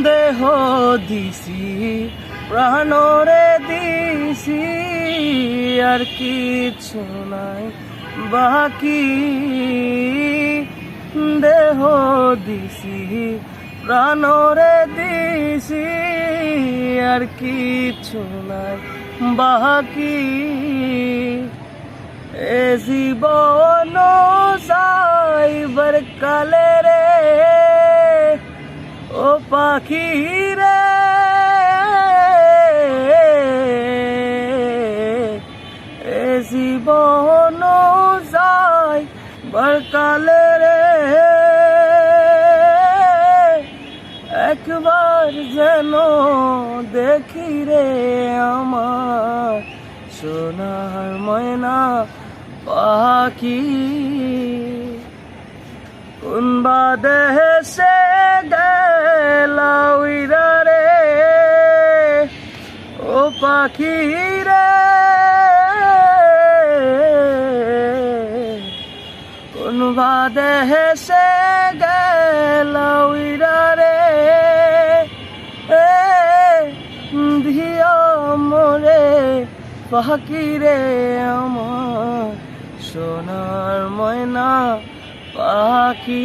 দেহ দিছি প্রাণরে দিছি আর কিছু নাই বাকি দেহ দিছি প্রাণরে দিছি আর কিছু নাই বাকি এ জীবন যাইবার কালে রে ও পাখি রে এ জীবন যাইবার কালে রে একবার যেন দেখি রে আমার সোনার ময়না পাখি কোন বা দেশে গেলা উইরা রে ও পাখি রে কোন বা দেশে গেলা উইরা রে ধিয়া মোরে পাখি রে আমার সোনার ময়না পাখি।